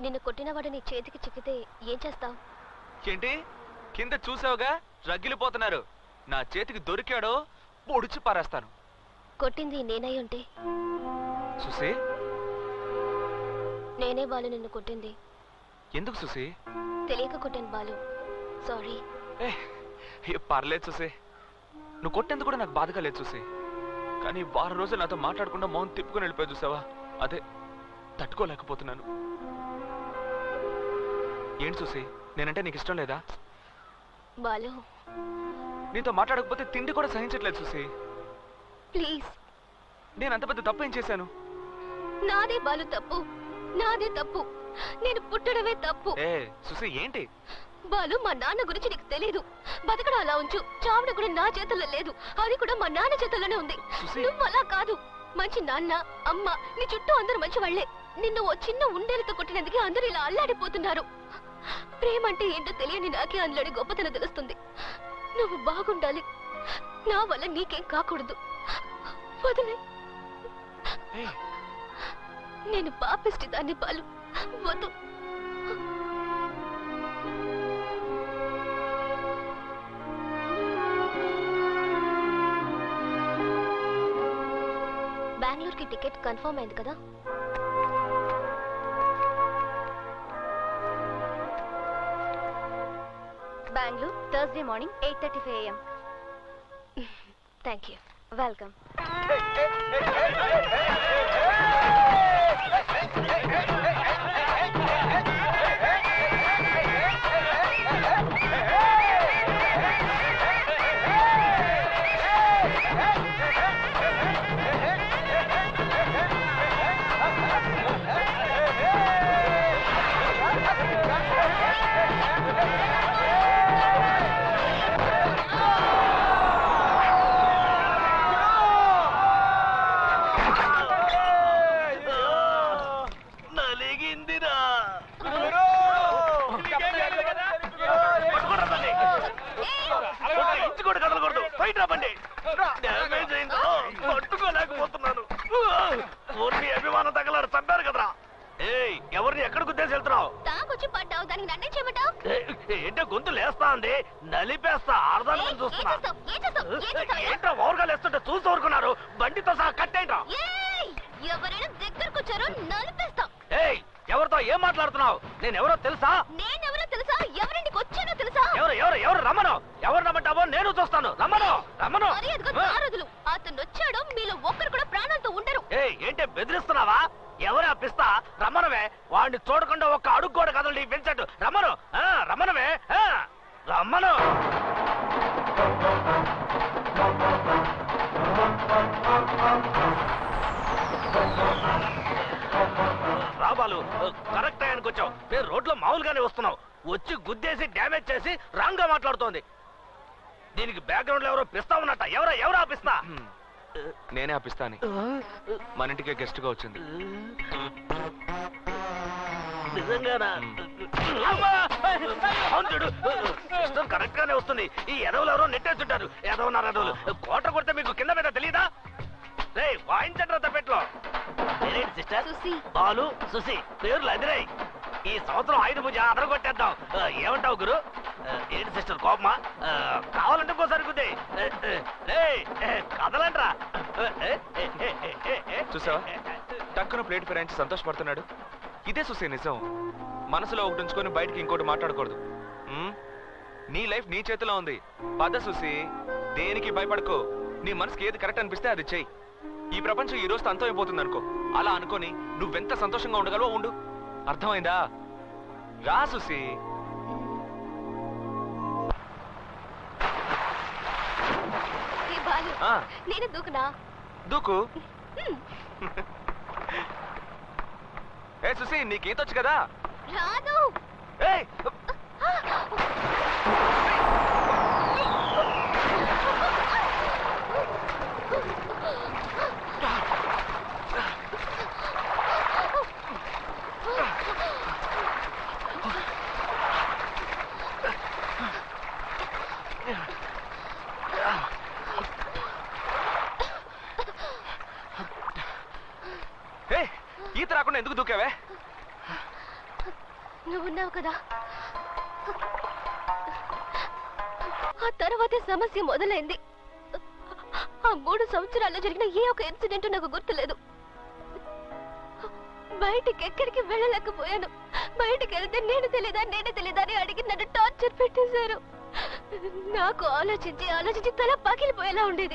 నిన్ను కొట్టినవాడు నీ చేతికి చిక్కితే ఏం చేస్తావు? ఏంటి కింద చూసావుగా రగిలిపోతున్నారు. నా చేతికి దొరికాడో పొడిచి పారేస్తాను. కొట్టింది నేనై ఉంటే? సుసి, నేనే బాలు నిన్ను కొట్టింది. ఎందుకు సుసి? తెలియక కొట్టాను బాలు, సారీ. పర్లేదు సుసి, నువ్వు కొట్టేందుకు కూడా నాకు బాధగా లేదు సుసి. కానీ వారం రోజులు నాతో మాట్లాడకుండా మౌన్ తిప్పుకొని వెళ్ళిపోయి చూసావా, అదే తట్టుకోలేకపోతున్నాను. ఏంటి సుసి, నేనంటే నీకు ఇష్టం లేదా? బాలు, నీతో మాట్లాడకపోతే తిండి కూడా సహించట్లేదు సుసి. ప్లీజ్. నేను అంత పెద్ద తప్పు ఏం చేశాను? నాదే బాలు తప్పు, నాదే తప్పు. నేను పుట్టడమే తప్పు. సుసి ఏంటి? బాలు, మా నాన్న గురించి నీకు తెలీదు. బతకడం అలా ఉంచు, చావడం కూడా నా చేతుల్లో లేదు. అది కూడా మా నాన్న చేతుల్లోనే ఉంది. నువ్వు అలా కాదు. మంచి నాన్న, అమ్మ, నీ చుట్టూ అందరూ మంచి వాళ్లే. నిన్ను ఓ చిన్న ఉండేలతో కొట్టినందుకే అందరూ ఇలా అల్లాడిపోతున్నారు. ప్రేమ అంటే ఏంటో తెలియని నాకే అందులోని గొప్పతనం తెలుస్తుంది. నువ్వు బాగుండాలి, నా వల్ల నీకేం కాకూడదు. వదిలే. నేను పాపిష్టి దాన్ని బాలు, వద్దు. బెంగళూరుకి టికెట్ కన్ఫర్మ్ అయింది కదా? Bengaluru Thursday morning 8:35 AM. Thank you. Welcome. పట్టుకోలేకపోతున్నాను. అభిమానం తగలారు చంపారు కదరా. ఎవరిని ఎక్కడ గుద్దేసి వెళ్తున్నావు? తాగొచ్చి పడ్డావు, దానికి నన్నే చేయమంటావు? ఏంటో గొంతు లేస్తా అండి, నలిపేస్తా. అర్థం చూస్తున్నా. ఏంట్రా ఓవర్గా లేస్తుంటే చూసి ఊరుకున్నారు? బండితో సహా కట్టేంట్రా? ఎవరైనా దగ్గరకు వచ్చారో నలిపేస్తాం. ఎవరితో ఏం మాట్లాడుతున్నావు? నేను ఎవరో తెలుసా? నేనెవరో తెలుసా? ఎవరింటికి వచ్చానో తెలుసా? ఎవరు రమ్మను. ఎవరు రమ్మంటావో నేను చూస్తాను. రమ్మను. అతను వచ్చాడో మీలో ఒక్కరు కూడా ప్రాణాలతో ఉండరు. ఏంటి బెదిరిస్తున్నావా? ఎవరు అప్పిస్తా? రమ్మనవే. వాడిని చూడకుండా ఒక్క అడుగు కూడా కదలు. నీ పెంచట్టు. రమ్మను. రమ్మనవే. రమ్మను. రాబాలు, కరెక్ట్ టైంకి వచ్చావు. నేను రోడ్లో మామూలుగానే వస్తున్నావు. వచ్చి గుద్దేసి డ్యామేజ్ చేసి రాంగ్ గా మాట్లాడుతోంది. దీనికి బ్యాక్గ్రౌండ్ లో ఎవరో పిస్తా ఉన్నట్ట. ఎవరు ఆపిస్తా? నేనే ఆపిస్తాను. మన ఇంటికే గెస్ట్ గా వచ్చింది. నిజంగానా? కరెక్ట్ గానే వస్తుంది. ఈ ఎదవులు ఎవరో నెట్టేస్తుంటారు. ఎదవున్నారు ఎదవులు. కోట కొడితే మీకు కింద మీద తెలీదా? వాయించండి తప్పెట్లో. సిస్టర్ బాలు, సుసి పేర్లు అదిరాయి. ఈ సంవత్సరం ఆయుధ పూజ అదరగొట్టేద్దాం. ఏమంటావు గురు? ఏంటి సిస్టర్ కోపమా? కావాలంటే ఇంకోసారి గుద్దే. కదలంట్రా. చూసావా, టక్కున ప్లేట్ ఫిరాయించి సంతోషపడుతున్నాడు. ఇదే సుసి నిజం. మనసులో ఒకటి ఉంచుకొని బయటికి ఇంకోటి మాట్లాడకూడదు. నీ లైఫ్ నీ చేతిలో ఉంది. పద సుసి, దేనికి భయపడుకో. నీ మనసుకి ఏది కరెక్ట్ అనిపిస్తే అది చెయ్యి. ఈ ప్రపంచం ఈ రోజుతో అంతం అయిపోతుంది అనుకో. అలా అనుకొని నువ్వెంత సంతోషంగా ఉండగలవో ఉండు. అర్థమైందా? రా సుసి. నేను దూకునా? దూకు. సుసి, నీకు ఈతొచ్చు కదా? రాదు. ఈత రాకుండా ఎందుకు దూకావే? నువ్వున్నావు కదా. ఆ తర్వాతే సమస్య మొదలైంది. ఆ 3 సంవత్సరాల్లో జరిగిన ఏ ఒక ఇన్సిడెంట్ నాకు గుర్తులేదు. బయటికి ఎక్కడికి వెళ్ళలేకపోయాను. బయటికి వెళ్తే నేను తెలీదా అని అడిగి నన్ను టార్చర్ పెట్టేశారు. నాకు ఆలోచించి తల పగిలిపోయేలా ఉండేది.